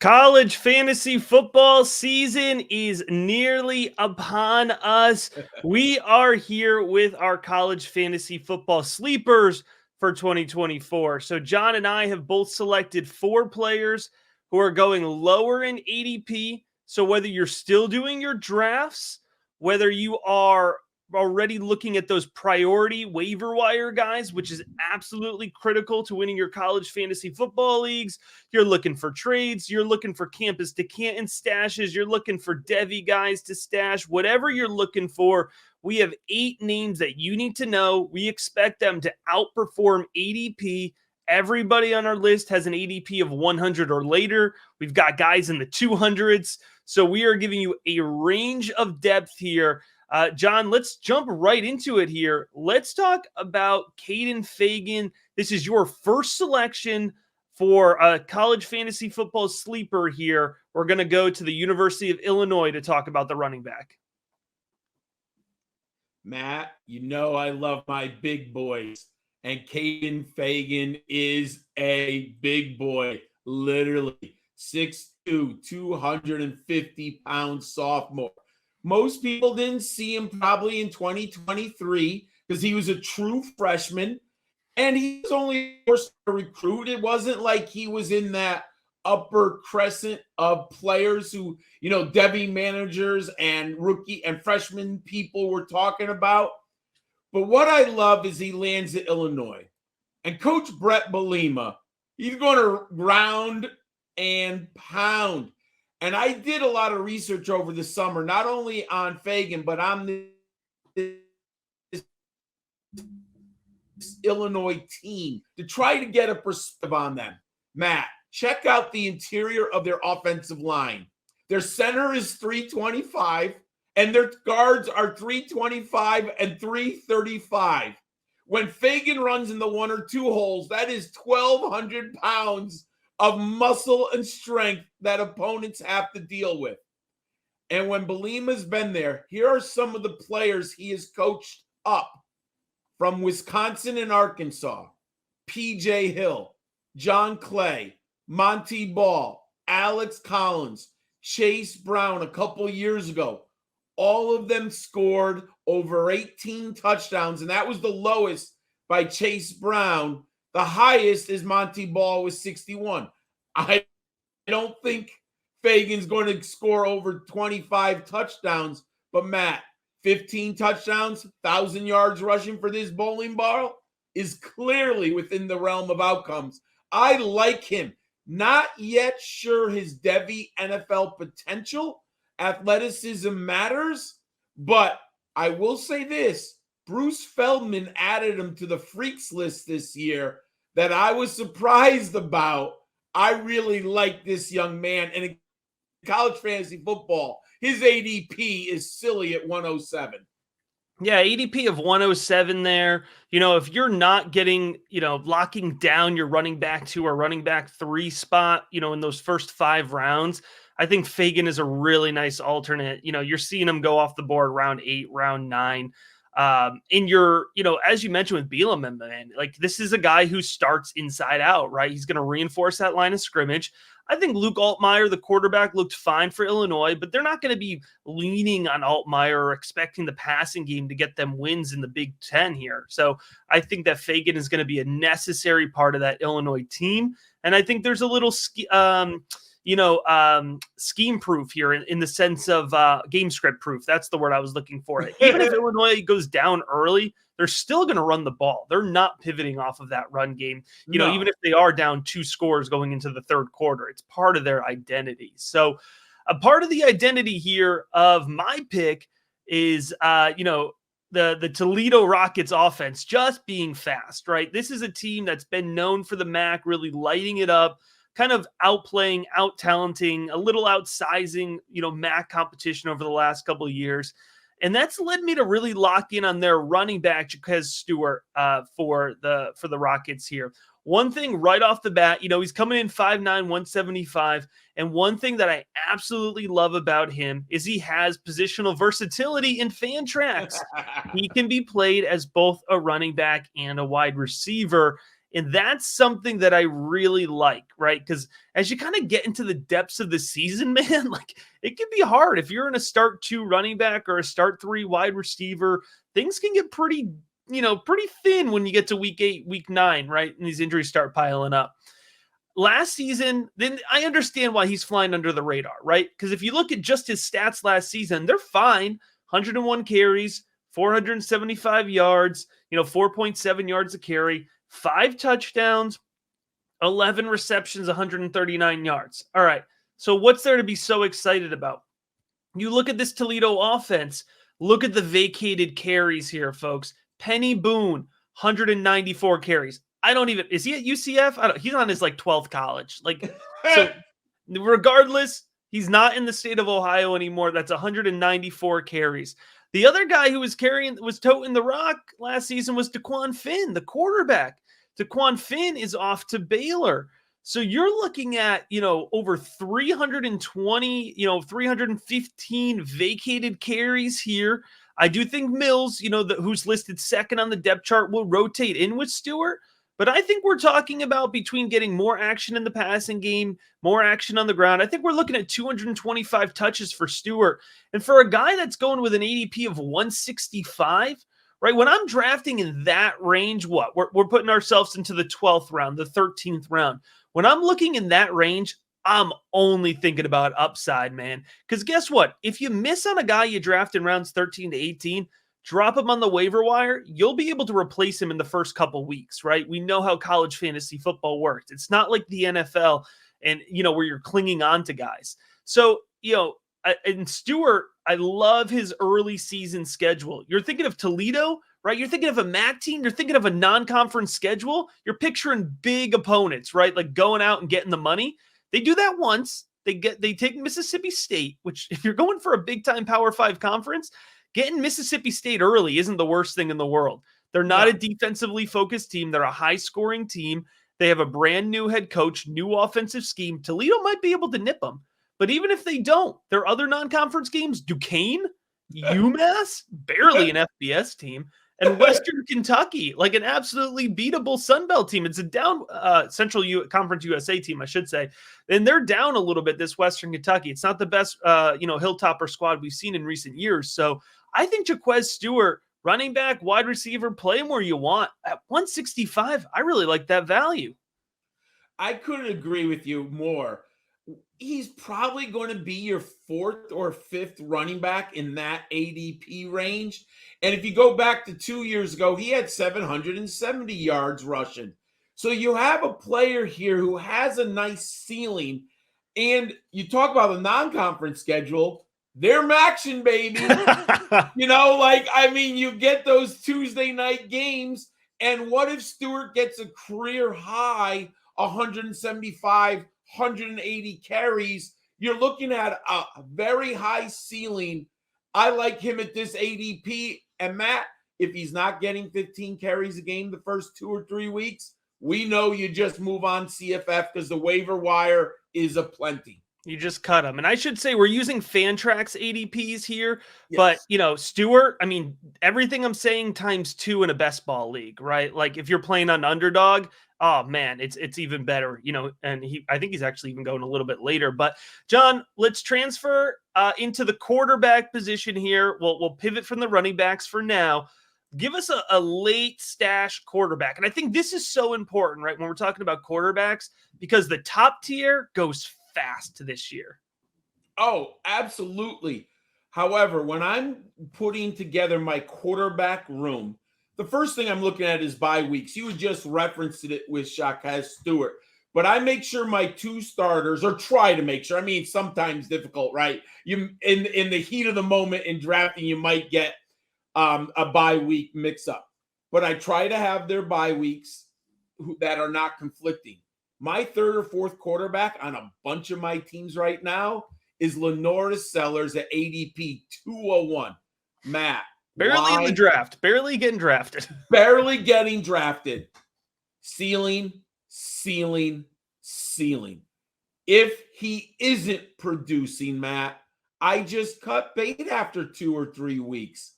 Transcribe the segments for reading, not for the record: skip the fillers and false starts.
College fantasy football season is nearly upon us. We are here with our college fantasy football sleepers for 2024. So, John and I have both selected 4 players who are going lower in ADP. So, whether you're still doing your drafts, whether you are already looking at those priority waiver wire guys, which is absolutely critical to winning your college fantasy football leagues, you're looking for trades, you're looking for campus to Canton stashes, you're looking for Devi guys to stash, whatever you're looking for. We have 8 names that you need to know. We expect them to outperform ADP. Everybody on our list has an ADP of 100 or later. We've got guys in the 200s. So we are giving you a range of depth here. John, let's jump right into it here. Let's talk about Cen Fagan. This is your first selection for a college fantasy football sleeper here. We're going to go to the University of Illinois to talk about the running back. Matt, you know I love my big boys, and Cen Fagan is a big boy, literally 6'2", 250-pound sophomore. Most people didn't see him probably in 2023 because he was a true freshman, and he was only forced to recruit. It wasn't like he was in that upper crescent of players who, Debbie managers and rookie and freshman people were talking about. But what I love is he lands at Illinois. And Coach Brett Bielema, he's going to ground and pound. And I did a lot of research over the summer, not only on Fagan, but on this Illinois team to try to get a perspective on them. Matt, check out the interior of their offensive line. Their center is 325, and their guards are 325 and 335. When Fagan runs in the 1 or 2 holes, that is 1,200 pounds of muscle and strength that opponents have to deal with. And when Bielema's been there, here are some of the players he has coached up from Wisconsin and Arkansas: P.J. Hill, John Clay, Monty Ball, Alex Collins, Chase Brown a couple years ago. All of them scored over 18 touchdowns, and that was the lowest by Chase Brown. The highest is Monty Ball with 61. I don't think Fagan's going to score over 25 touchdowns, but Matt, 15 touchdowns, 1,000 yards rushing for this bowling ball is clearly within the realm of outcomes. I like him. Not yet sure his Devi NFL potential. Athleticism matters, but I will say this. Bruce Feldman added him to the freaks list this year that I was surprised about. I really like this young man. And in college fantasy football, his ADP is silly at 107. Yeah, ADP of 107 there. If you're not getting, locking down your running back 2 or running back 3 spot, in those first 5 rounds, I think Fagan is a really nice alternate. You're seeing him go off the board round 8, round 9. And as you mentioned with Bielema, man, like this is a guy who starts inside out, right? He's going to reinforce that line of scrimmage. I think Luke Altmaier, the quarterback, looked fine for Illinois, but they're not going to be leaning on Altmaier or expecting the passing game to get them wins in the Big Ten here. So I think that Fagan is going to be a necessary part of that Illinois team. And I think there's a little scheme proof here in the sense of game script proof. That's the word I was looking for. Even if Illinois goes down early, they're still going to run the ball. They're not pivoting off of that run game. Even if they are down 2 scores going into the third quarter, it's part of their identity. So a part of the identity here of my pick is, the Toledo Rockets offense just being fast, right? This is a team that's been known for the MAC, really lighting it up, kind of outplaying, out-talenting, a little outsizing, MAC competition over the last couple of years. And that's led me to really lock in on their running back, Stewart, for the Rockets here. One thing right off the bat, he's coming in 5'9", 175. And one thing that I absolutely love about him is he has positional versatility in fan tracks. He can be played as both a running back and a wide receiver. And that's something that I really like, right? Because as you kind of get into the depths of the season, man, like it can be hard. If you're in a start 2 running back or a start 3 wide receiver, things can get pretty thin when you get to week 8, week 9, right? And these injuries start piling up. Last season, then I understand why he's flying under the radar, right? Because if you look at just his stats last season, they're fine. 101 carries, 475 yards, 4.7 yards a carry, 5 touchdowns, 11 receptions, 139 yards. All right. So what's there to be so excited about? You look at this Toledo offense, look at the vacated carries here, folks. Penny Boone, 194 carries. Is he at UCF? He's on his 12th college. So regardless, he's not in the state of Ohio anymore. That's 194 carries. The other guy who was toting the rock last season was DeQuan Finn, the quarterback. DeQuan Finn is off to Baylor. So you're looking at, over 320, 315 vacated carries here. I do think Mills, who's listed second on the depth chart, will rotate in with Stewart. But I think we're talking about between getting more action in the passing game, more action on the ground. I think we're looking at 225 touches for Stewart. And for a guy that's going with an ADP of 165, right? When I'm drafting in that range, we're putting ourselves into the 12th round, the 13th round. When I'm looking in that range, I'm only thinking about upside, man. Because guess what? If you miss on a guy you draft in rounds 13 to 18, drop him on the waiver wire, you'll be able to replace him in the first couple weeks, right? We know how college fantasy football works. It's not like the NFL and, where you're clinging on to guys. So, and Stewart, I love his early season schedule. You're thinking of Toledo, right? You're thinking of a MAC team. You're thinking of a non-conference schedule. You're picturing big opponents, right? Like going out and getting the money. They do that once. They take Mississippi State, which if you're going for a big-time Power 5 conference, getting Mississippi State early isn't the worst thing in the world. They're not a defensively focused team. They're a high-scoring team. They have a brand new head coach, new offensive scheme. Toledo might be able to nip them. But even if they don't, there are other non-conference games. Duquesne, UMass, barely an FBS team, and Western Kentucky, like an absolutely beatable Sun Belt team. It's a down Central Conference USA team, I should say. And they're down a little bit, this Western Kentucky. It's not the best, Hilltopper squad we've seen in recent years. So I think Jaquez Stewart, running back, wide receiver, play him where you want. At 165, I really like that value. I couldn't agree with you more. He's probably going to be your 4th or 5th running back in that ADP range. And if you go back to 2 years ago, he had 770 yards rushing. So you have a player here who has a nice ceiling. And you talk about the non-conference schedule, they're action, baby. You get those Tuesday night games. And what if Stewart gets a career high 175, 180 carries? You're looking at a very high ceiling. I like him at this ADP. And Matt, if he's not getting 15 carries a game the first 2 or 3 weeks, we know you just move on CFF because the waiver wire is aplenty. You just cut them. And I should say we're using Fantrax ADPs here, yes. But, Stewart, everything I'm saying times 2 in a best ball league, right? Like if you're playing on underdog, oh man, it's even better, and I think he's actually even going a little bit later. But John, let's transfer into the quarterback position here. We'll pivot from the running backs for now. Give us a late stash quarterback. And I think this is so important, right? When we're talking about quarterbacks, because the top tier goes fast this year. Oh, absolutely. However, when I'm putting together my quarterback room, the first thing I'm looking at is bye weeks. You just referenced it with Jaquez Stewart. But I make sure my 2 starters, or try to make sure. Sometimes difficult, right? You in the heat of the moment in drafting, you might get a bye week mix up. But I try to have their bye weeks that are not conflicting. My 3rd or 4th quarterback on a bunch of my teams right now is Lenoris Sellers at ADP 201. Matt. Barely in the draft. Barely getting drafted. Barely getting drafted. Ceiling. If he isn't producing, Matt, I just cut bait after 2 or 3 weeks.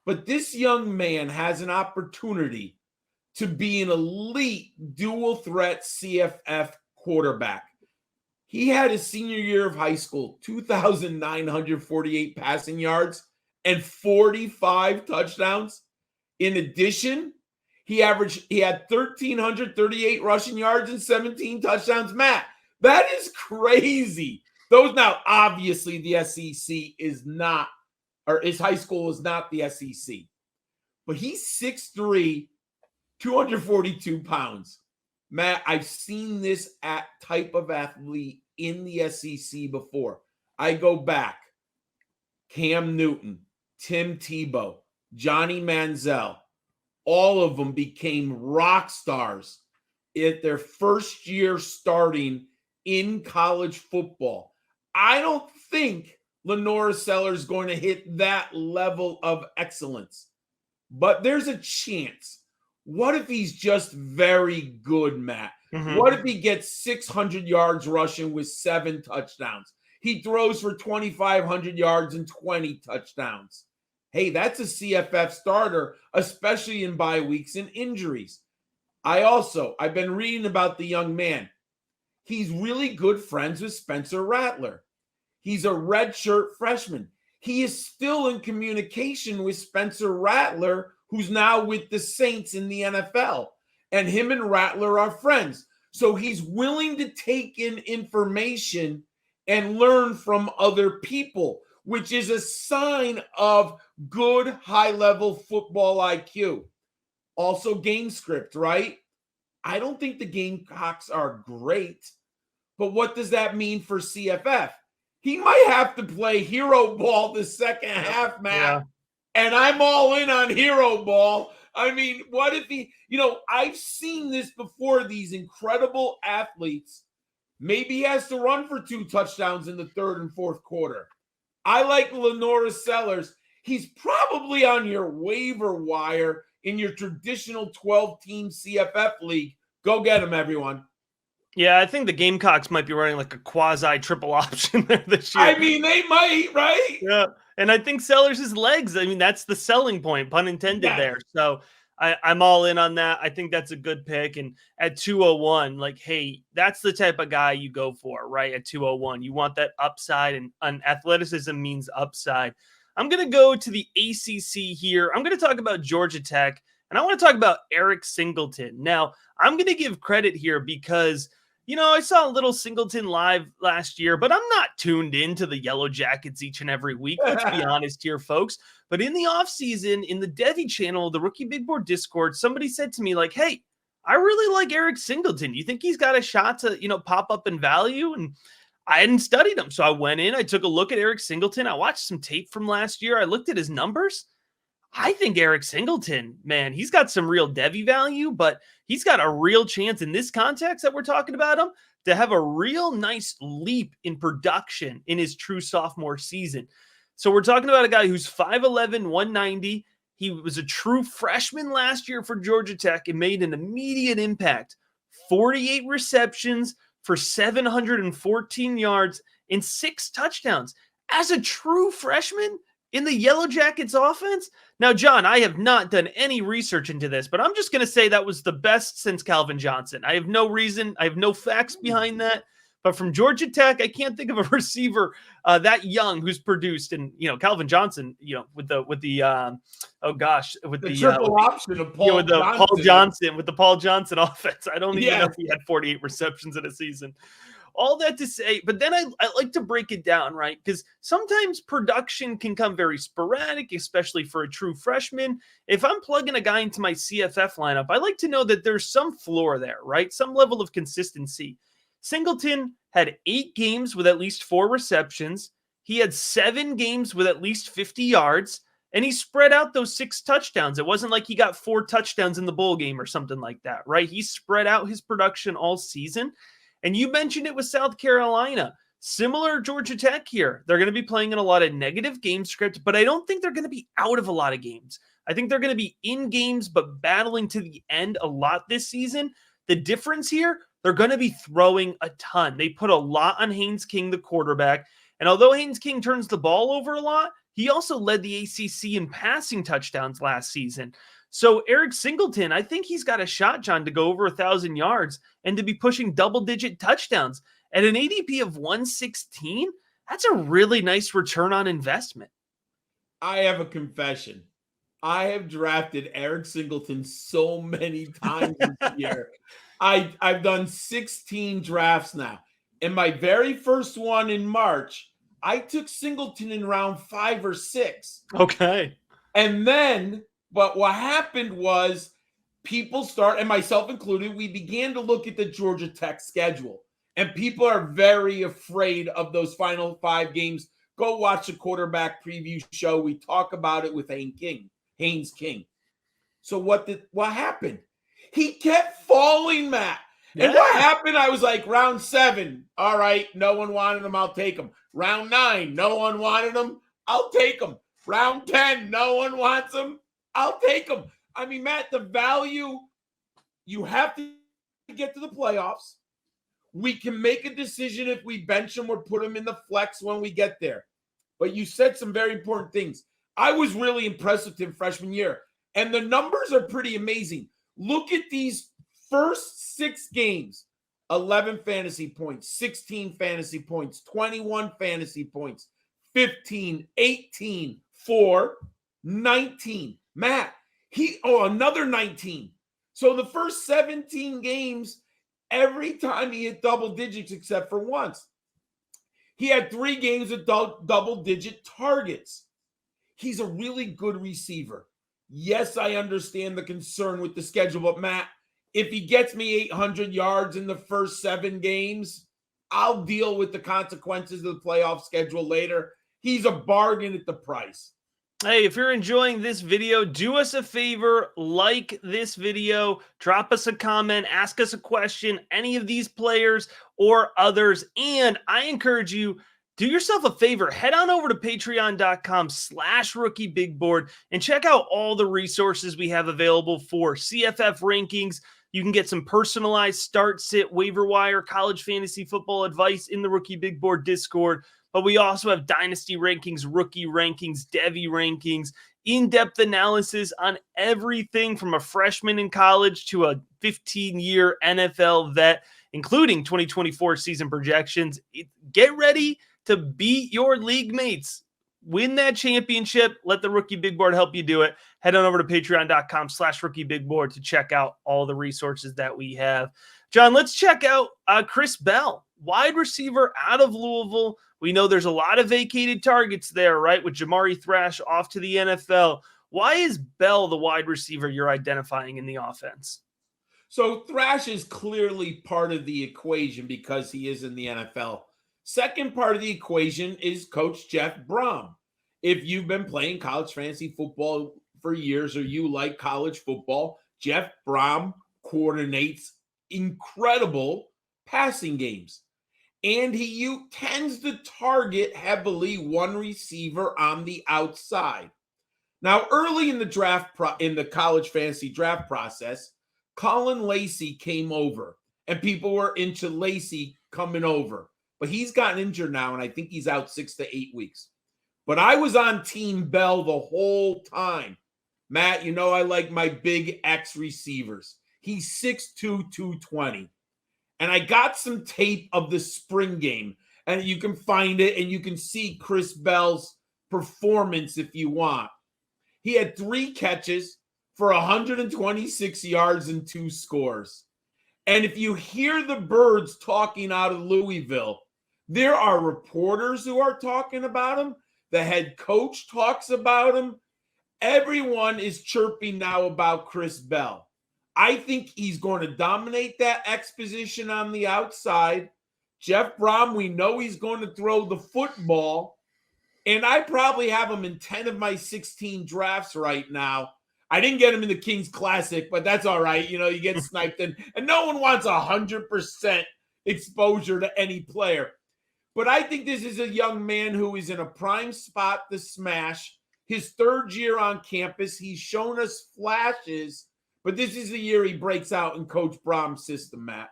But this young man has an opportunity to be an elite dual threat CFF quarterback. He had his senior year of high school, 2,948 passing yards and 45 touchdowns. In addition, he had 1,338 rushing yards and 17 touchdowns. Matt, that is crazy. Those now, obviously, the SEC is not, or his high school is not the SEC. But he's 6'3", 242 pounds. Matt, I've seen this type of athlete in the SEC before. I go back. Cam Newton, Tim Tebow, Johnny Manziel, all of them became rock stars at their first year starting in college football. I don't think Lenora Sellers is going to hit that level of excellence, but there's a chance. What if he's just very good, Matt? Mm-hmm. What if he gets 600 yards rushing with 7 touchdowns? He throws for 2,500 yards and 20 touchdowns. Hey, that's a CFF starter, especially in bye weeks and injuries. I've been reading about the young man. He's really good friends with Spencer Rattler. He's a redshirt freshman. He is still in communication with Spencer Rattler, who's now with the Saints in the NFL. And him and Rattler are friends. So he's willing to take in information and learn from other people, which is a sign of good high-level football IQ. Also game script, right? I don't think the Gamecocks are great, but what does that mean for CFF? He might have to play hero ball the second half, Matt. Yeah. And I'm all in on hero ball. I mean, what if he, I've seen this before, these incredible athletes. Maybe he has to run for 2 touchdowns in the third and fourth quarter. I like Lenora Sellers. He's probably on your waiver wire in your traditional 12-team CFF league. Go get him, everyone. Yeah, I think the Gamecocks might be running like a quasi triple option there this year. I mean, they might, right? Yeah. And I think Sellers' legs, that's the selling point, pun intended there. So I'm all in on that. I think that's a good pick. And at 201, hey, that's the type of guy you go for, right? At 201, you want that upside, and athleticism means upside. I'm going to go to the ACC here. I'm going to talk about Georgia Tech, and I want to talk about Eric Singleton. Now, I'm going to give credit here because I saw a little Singleton live last year, but I'm not tuned into the Yellow Jackets each and every week. Let's be honest here, folks. But in the offseason, in the Devy channel, the Rookie Big Board Discord, somebody said to me, hey, I really like Eric Singleton. You think he's got a shot to, pop up in value? And I hadn't studied him. So I went in, I took a look at Eric Singleton. I watched some tape from last year. I looked at his numbers. I think Eric Singleton, man, he's got some real Devy value, but he's got a real chance in this context that we're talking about him to have a real nice leap in production in his true sophomore season. So we're talking about a guy who's 5'11", 190. He was a true freshman last year for Georgia Tech and made an immediate impact. 48 receptions for 714 yards and 6 touchdowns. As a true freshman in the Yellow Jackets offense? Now, John, I have not done any research into this, but I'm just going to say that was the best since Calvin Johnson. I have no reason. I have no facts behind that. But from Georgia Tech, I can't think of a receiver that young who's produced. And Calvin Johnson, with the triple option of Paul Johnson, with the Paul Johnson offense. I don't even know if he had 48 receptions in a season. All that to say, but then I like to break it down, right? Because sometimes production can come very sporadic, especially for a true freshman. If I'm plugging a guy into my CFF lineup, I like to know that there's some floor there, right? Some level of consistency. Singleton had 8 games with at least 4 receptions. He had 7 games with at least 50 yards, and he spread out those 6 touchdowns. It wasn't like he got 4 touchdowns in the bowl game or something like that, right? He spread out his production all season. And you mentioned it with South Carolina. Similar Georgia Tech here. They're going to be playing in a lot of negative game script, but I don't think they're going to be out of a lot of games. I think they're going to be in games, but battling to the end a lot this season. The difference here, they're going to be throwing a ton. They put a lot on Haynes King, the quarterback. And although Haynes King turns the ball over a lot, he also led the ACC in passing touchdowns last season. So Eric Singleton, I think he's got a shot, John, to go over 1,000 yards and to be pushing double-digit touchdowns. At an ADP of 116, that's a really nice return on investment. I have a confession. I have drafted Eric Singleton so many times this year. I've done 16 drafts now. In my very first one in March, I took Singleton in round 5 or 6. Okay. And then, but what happened was people start, and myself included, we began to look at the Georgia Tech schedule. And people are very afraid of those final 5 games. Go watch the quarterback preview show. We talk about it with Haynes King. So what happened? He kept falling, Matt. And what happened? I was like, round 7. All right, no one wanted him. I'll take him. Round 9, no one wanted him. I'll take him. Round 10, no one wants him. I'll take him. I mean, Matt, the value, you have to get to the playoffs. We can make a decision if we bench him or put him in the flex when we get there. But you said some very important things. I was really impressed with him freshman year. And the numbers are pretty amazing. Look at these first 6 games. 11 fantasy points, 16 fantasy points, 21 fantasy points, 15, 18, 4, 19. Matt, another 19. So the first 17 games, every time he hit double digits except for once. He had 3 games with double-digit targets. He's a really good receiver. Yes, I understand the concern with the schedule, but Matt, if he gets me 800 yards in the first 7 games, I'll deal with the consequences of the playoff schedule later. He's a bargain at the price. Hey, if you're enjoying this video, do us a favor, like this video, drop us a comment, ask us a question, any of these players or others. And I encourage you, do yourself a favor, head on over to patreon.com/rookiebigboard and check out all the resources we have available for CFF rankings. You can get some personalized start, sit, waiver wire, college fantasy football advice in the Rookie Big Board Discord. But we also have dynasty rankings, rookie rankings, Devy rankings, in-depth analysis on everything from a freshman in college to a 15-year NFL vet, including 2024 season projections. Get ready to beat your league mates. Win that championship. Let the Rookie Big Board help you do it. Head on over to patreon.com/rookiebigboard to check out all the resources that we have. John, let's check out Chris Bell, wide receiver out of Louisville. We know there's a lot of vacated targets there, right? With Jamari Thrash off to the NFL. Why is Bell the wide receiver you're identifying in the offense? So Thrash is clearly part of the equation because he is in the NFL. Second part of the equation is Coach Jeff Brom. If you've been playing college fantasy football for years or you like college football, Jeff Brom coordinates incredible passing games. And he tends to target heavily one receiver on the outside. Now, early in the college fantasy draft process, Colin Lacey came over, and people were into Lacey coming over. But he's gotten injured now, and I think he's out 6 to 8 weeks. But I was on Team Bell the whole time. Matt, you know I like my big X receivers. He's 6'2", 220. And I got some tape of the spring game, and you can find it, and you can see Chris Bell's performance if you want. He had 3 catches for 126 yards and 2 scores. And if you hear the birds talking out of Louisville, there are reporters who are talking about him. The head coach talks about him. Everyone is chirping now about Chris Bell. I think he's going to dominate that X position on the outside. Jeff Brom, we know he's going to throw the football. And I probably have him in 10 of my 16 drafts right now. I didn't get him in the Kings Classic, but that's all right. You know, you get sniped in. And no one wants 100% exposure to any player. But I think this is a young man who is in a prime spot to smash. His 3rd year on campus, he's shown us flashes. But this is the year he breaks out in Coach Brom's system, Matt.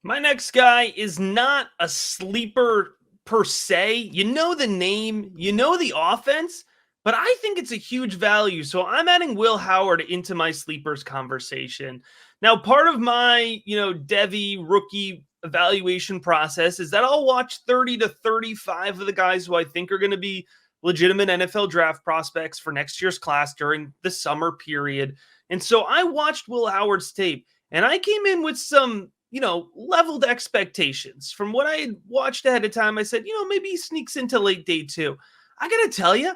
My next guy is not a sleeper per se. You know the name, you know the offense, but I think it's a huge value. So I'm adding Will Howard into my sleepers conversation. Now, part of my, Devy rookie evaluation process is that I'll watch 30 to 35 of the guys who I think are going to be legitimate NFL draft prospects for next year's class during the summer period. And so I watched Will Howard's tape and I came in with some, leveled expectations. From what I had watched ahead of time, I said, maybe he sneaks into late day two. I got to tell you,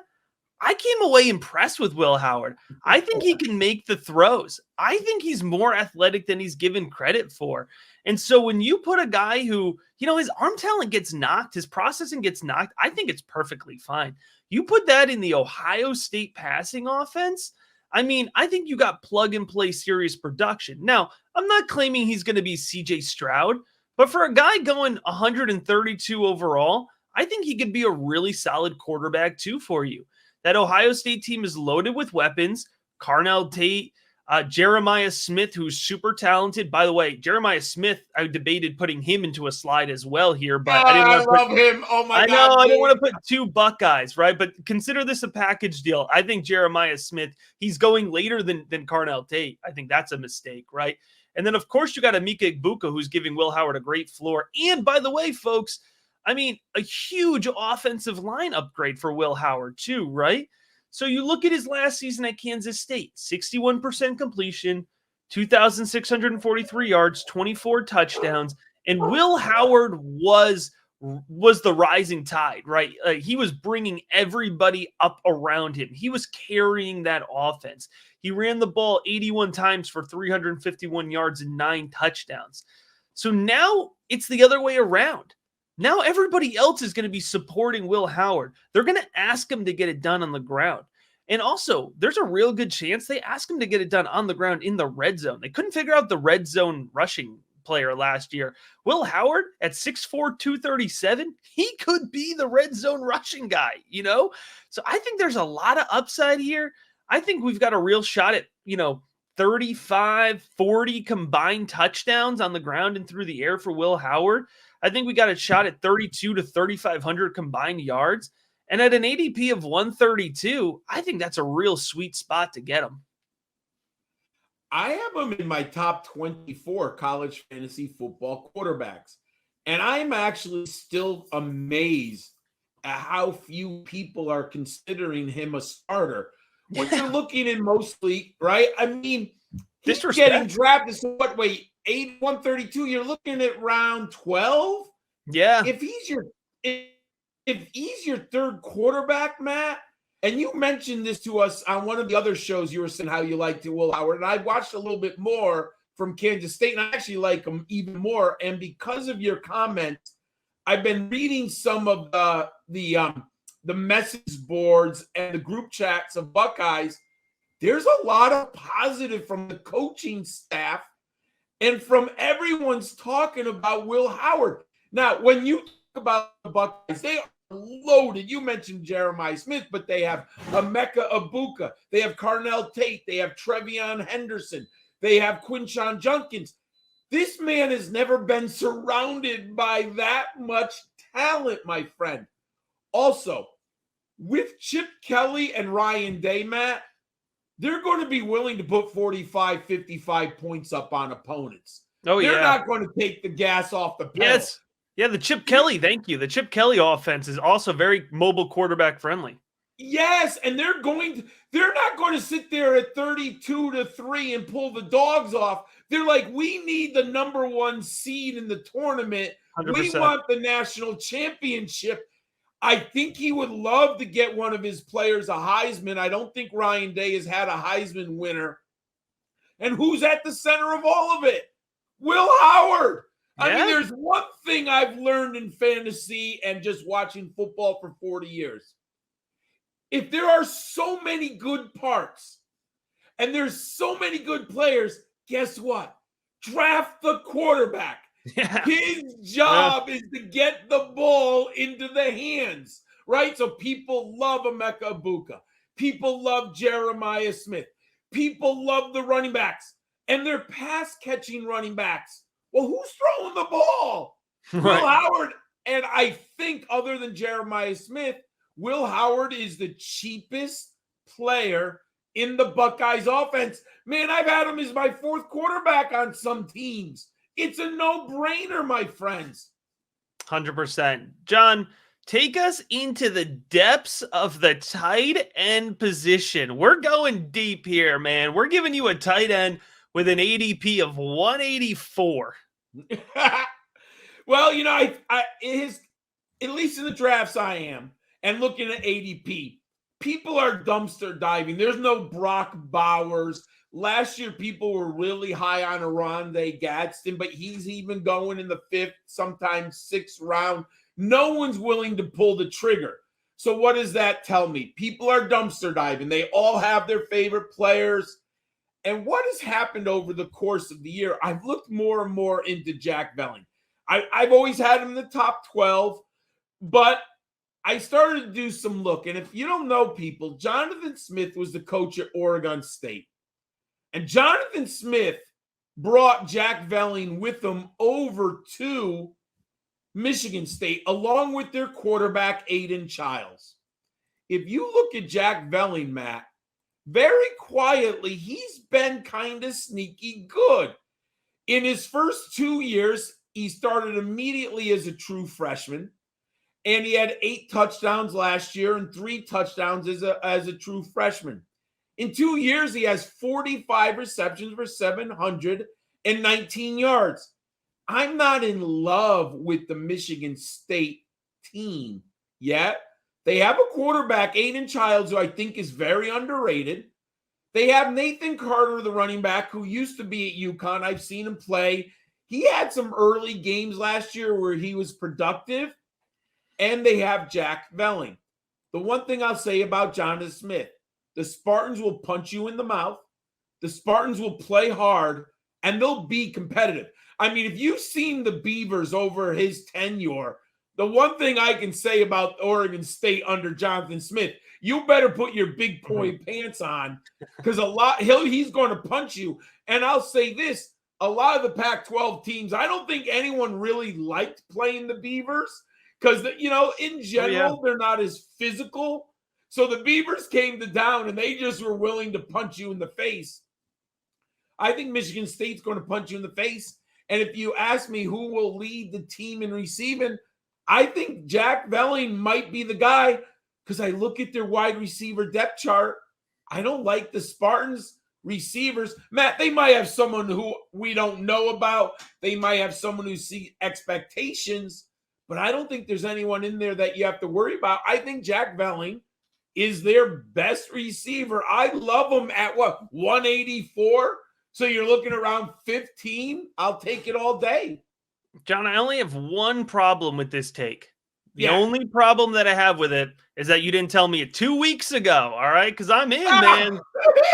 I came away impressed with Will Howard. I think he can make the throws. I think he's more athletic than he's given credit for. And so when you put a guy who, his arm talent gets knocked, his processing gets knocked, I think it's perfectly fine. You put that in the Ohio State passing offense, I think you got plug and play serious production. Now, I'm not claiming he's going to be CJ Stroud, but for a guy going 132 overall, I think he could be a really solid quarterback too for you. That Ohio State team is loaded with weapons. Carnell Tate, Jeremiah Smith, who's super talented. By the way, Jeremiah Smith, I debated putting him into a slide as well here, but I didn't want to love him. Oh my God. I know, I didn't want to put two Buckeyes, right? But consider this a package deal. I think Jeremiah Smith, he's going later than Carnell Tate. I think that's a mistake, right? And then, of course, you got Emeka Egbuka, who's giving Will Howard a great floor. And by the way, folks, a huge offensive line upgrade for Will Howard too, right? So you look at his last season at Kansas State, 61% completion, 2,643 yards, 24 touchdowns, and Will Howard was the rising tide, right? He was bringing everybody up around him. He was carrying that offense. He ran the ball 81 times for 351 yards and 9 touchdowns. So now it's the other way around. Now everybody else is going to be supporting Will Howard. They're going to ask him to get it done on the ground. And also, there's a real good chance they ask him to get it done on the ground in the red zone. They couldn't figure out the red zone rushing player last year. Will Howard at 6'4", 237, he could be the red zone rushing guy, So I think there's a lot of upside here. I think we've got a real shot at, 35, 40 combined touchdowns on the ground and through the air for Will Howard. I think we got a shot at 32 to 3,500 combined yards. And at an ADP of 132, I think that's a real sweet spot to get him. I have him in my top 24 college fantasy football quarterbacks. And I'm actually still amazed at how few people are considering him a starter. When you're looking in mostly, right? He's getting drafted. So what, 132, you're looking at round 12? Yeah. If he's your third quarterback, Matt, and you mentioned this to us on one of the other shows, you were saying how you liked Will Howard, and I watched a little bit more from Kansas State, and I actually like him even more. And because of your comments, I've been reading some of the message boards and the group chats of Buckeyes. There's a lot of positive from the coaching staff and from everyone's talking about Will Howard. Now, when you talk about the Buckeyes, they are loaded. You mentioned Jeremiah Smith, but they have Emeka Egbuka. They have Carnell Tate. They have Trevion Henderson. They have Quinshon Judkins. This man has never been surrounded by that much talent, my friend. Also, with Chip Kelly and Ryan Day, Matt, they're going to be willing to put 45, 55 points up on opponents. They're not going to take the gas off the pedal. Yes. Yeah, the Chip Kelly, thank you. The Chip Kelly offense is also very mobile quarterback friendly. Yes, and they're not going to sit there at 32-3 and pull the dogs off. They're like, we need the number 1 seed in the tournament. 100%. We want the national championship. I think he would love to get one of his players a Heisman. I don't think Ryan Day has had a Heisman winner. And who's at the center of all of it? Will Howard. Yeah. There's one thing I've learned in fantasy and just watching football for 40 years. If there are so many good parts and there's so many good players, guess what? Draft the quarterback. Yeah. His job is to get the ball into the hands, right? So people love Emeka Egbuka. People love Jeremiah Smith. People love the running backs. And they're pass-catching running backs. Well, who's throwing the ball? Right. Will Howard, and I think other than Jeremiah Smith, Will Howard is the cheapest player in the Buckeyes offense. Man, I've had him as my fourth quarterback on some teams. It's a no-brainer, my friends. 100%. John, take us into the depths of the tight end position. We're going deep here, man. We're giving you a tight end with an ADP of 184. Well, at least in the drafts I am, and looking at ADP, people are dumpster diving. There's no Brock Bowers. Last year, people were really high on Arondé Gadsden, but he's even going in the 5th, sometimes 6th round. No one's willing to pull the trigger. So what does that tell me? People are dumpster diving. They all have their favorite players. And what has happened over the course of the year? I've looked more and more into Jack Velling. I've always had him in the top 12, but I started to do some look. And if you don't know, people, Jonathan Smith was the coach at Oregon State. And Jonathan Smith brought Jack Velling with him over to Michigan State, along with their quarterback, Aiden Childs. If you look at Jack Velling, Matt, very quietly, he's been kind of sneaky good. In his first 2 years, he started immediately as a true freshman, and he had 8 touchdowns last year and 3 touchdowns as a true freshman. In 2 years, he has 45 receptions for 719 yards. I'm not in love with the Michigan State team yet. They have a quarterback, Aiden Childs, who I think is very underrated. They have Nathan Carter, the running back, who used to be at UConn. I've seen him play. He had some early games last year where he was productive. And they have Jack Velling. The one thing I'll say about Jonathan Smith, the Spartans will punch you in the mouth. The Spartans will play hard, and they'll be competitive. I mean, if you've seen the Beavers over his tenure, the one thing I can say about Oregon State under Jonathan Smith, you better put your big boy pants on, because he's going to punch you. And I'll say this, a lot of the Pac-12 teams, I don't think anyone really liked playing the Beavers because, in general, they're not as physical. So the Beavers came to town and they just were willing to punch you in the face. I think Michigan State's going to punch you in the face. And if you ask me who will lead the team in receiving, I think Jack Velling might be the guy, because I look at their wide receiver depth chart. I don't like the Spartans receivers. Matt, they might have someone who we don't know about. They might have someone who sees expectations, but I don't think there's anyone in there that you have to worry about. I think Jack Velling is their best receiver. I love him at 184? So you're looking around 15? I'll take it all day. John, I only have one problem with this take. The only problem that I have with it is that you didn't tell me it 2 weeks ago, all right? Because I'm in, man.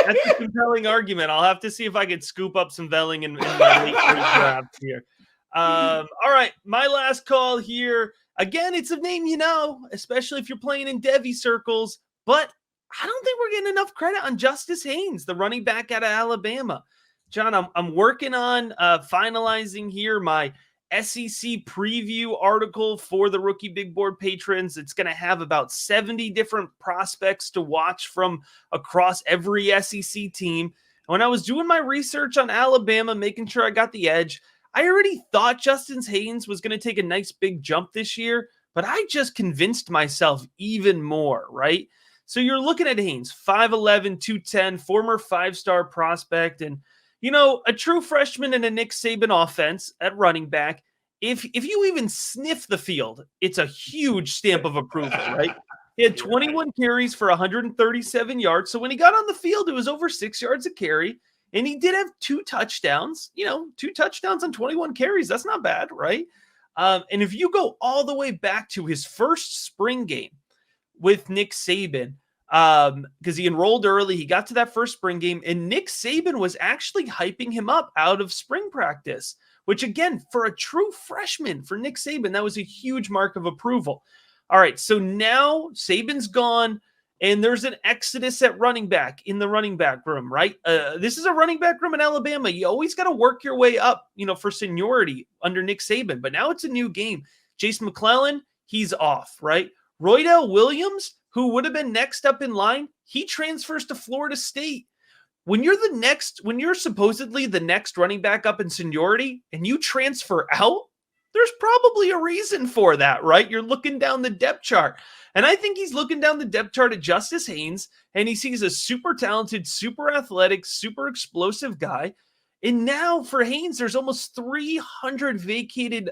That's a compelling argument. I'll have to see if I could scoop up some Velling in my late draft here. All right, my last call here. Again, it's a name you know, especially if you're playing in Devy circles, but I don't think we're getting enough credit on Justice Haynes, the running back out of Alabama. John, I'm working on finalizing here my SEC preview article for the Rookie Big Board patrons. It's going to have about 70 different prospects to watch from across every SEC team. When I was doing my research on Alabama, making sure I got the edge, I already thought Justice Haynes was going to take a nice big jump this year, but I just convinced myself even more, right? So you're looking at Haynes, 5'11", 210, former 5-star prospect, and a true freshman in a Nick Saban offense at running back. If you even sniff the field, it's a huge stamp of approval, right? He had 21 carries for 137 yards. So when he got on the field, it was over 6 yards a carry. And he did have 2 touchdowns, 2 touchdowns on 21 carries. That's not bad, right? And if you go all the way back to his first spring game with Nick Saban, because he enrolled early, he got to that first spring game, and Nick Saban was actually hyping him up out of spring practice, which again, for a true freshman, for Nick Saban, that was a huge mark of approval. All right, so now Saban's gone, and there's an exodus at running back in the running back room, right? This is a running back room in Alabama. You always got to work your way up, for seniority under Nick Saban, but now it's a new game. Jason McClellan, he's off, right? Roydell Williams, who would have been next up in line, he transfers to Florida State. When you're supposedly the next running back up in seniority and you transfer out, there's probably a reason for that, right? You're looking down the depth chart. And I think he's looking down the depth chart at Justice Haynes, and he sees a super talented, super athletic, super explosive guy. And now for Haynes, there's almost 300 vacated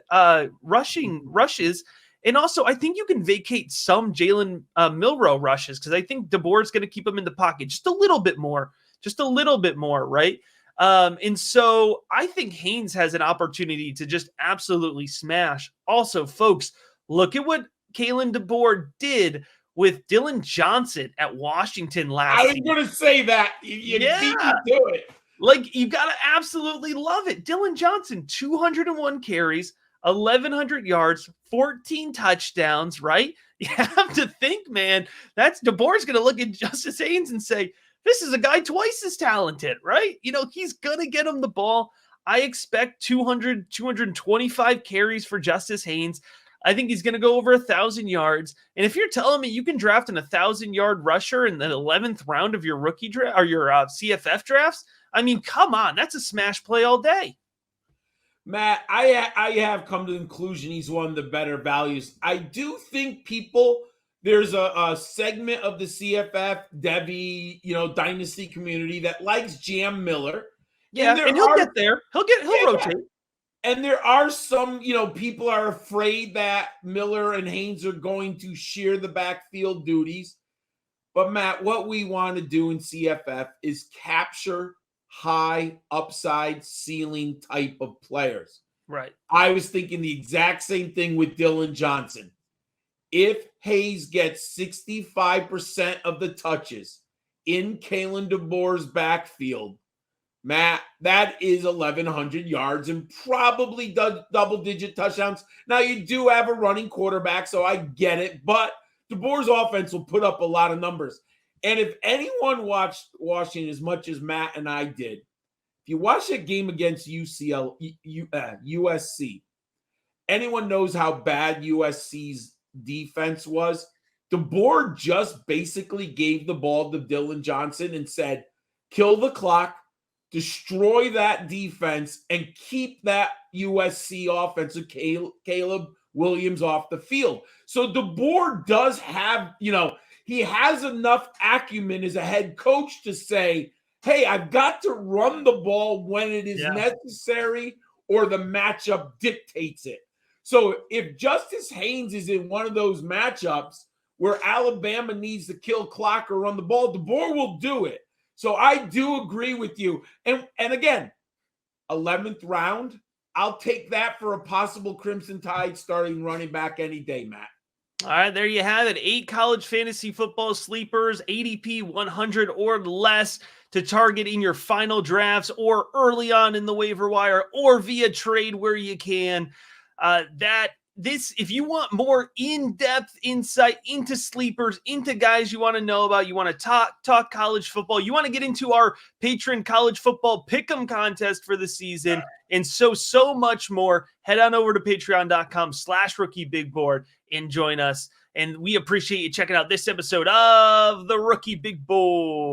rushes. And also, I think you can vacate some Jalen Milroe rushes because I think DeBoer's going to keep him in the pocket just a little bit more, right? And so I think Haynes has an opportunity to just absolutely smash. Also, folks, look at what Kalen DeBoer did with Dylan Johnson at Washington last season. I was going to say that. You beat me to it. Like, you got to absolutely love it. Dylan Johnson, 201 carries, 1,100 yards, 14 touchdowns, right? You have to think, man, DeBoer's going to look at Justice Haynes and say, this is a guy twice as talented, right? He's going to get him the ball. I expect 225 carries for Justice Haynes. I think he's going to go over 1,000 yards. And if you're telling me you can draft an 1,000-yard rusher in the 11th round of your rookie draft or your CFF drafts, I mean, come on, that's a smash play all day. Matt, I have come to the conclusion he's one of the better values. I do think there's a segment of the CFF, Debbie, dynasty community that likes Jam Miller. Yeah, and he'll get there. He'll rotate. And there are some, people are afraid that Miller and Haynes are going to share the backfield duties. But Matt, what we want to do in CFF is capture high upside ceiling type of players. Right. I was thinking the exact same thing with Dylan Johnson. If Hayes gets 65% of the touches in Kalen DeBoer's backfield, Matt, that is 1,100 yards and probably double-digit touchdowns. Now, you do have a running quarterback, so I get it, but DeBoer's offense will put up a lot of numbers. And if anyone watched Washington as much as Matt and I did, if you watch that game against USC, anyone knows how bad USC's defense was. DeBoer just basically gave the ball to Dylan Johnson and said, kill the clock, destroy that defense, and keep that USC offense of Caleb Williams off the field. So DeBoer does have, he has enough acumen as a head coach to say, hey, I've got to run the ball when it is necessary or the matchup dictates it. So if Justice Haynes is in one of those matchups where Alabama needs to kill clock or run the ball, DeBoer will do it. So I do agree with you. And again, 11th round, I'll take that for a possible Crimson Tide starting running back any day, Matt. All right, there you have it. 8 college fantasy football sleepers, ADP 100 or less to target in your final drafts or early on in the waiver wire or via trade where you can. If you want more in-depth insight into sleepers, into guys you want to know about, you want to talk college football, you want to get into our Patreon college football pick'em contest for the season, and so much more, head on over to patreon.com/rookiebigboard and join us. And we appreciate you checking out this episode of the Rookie Big Board.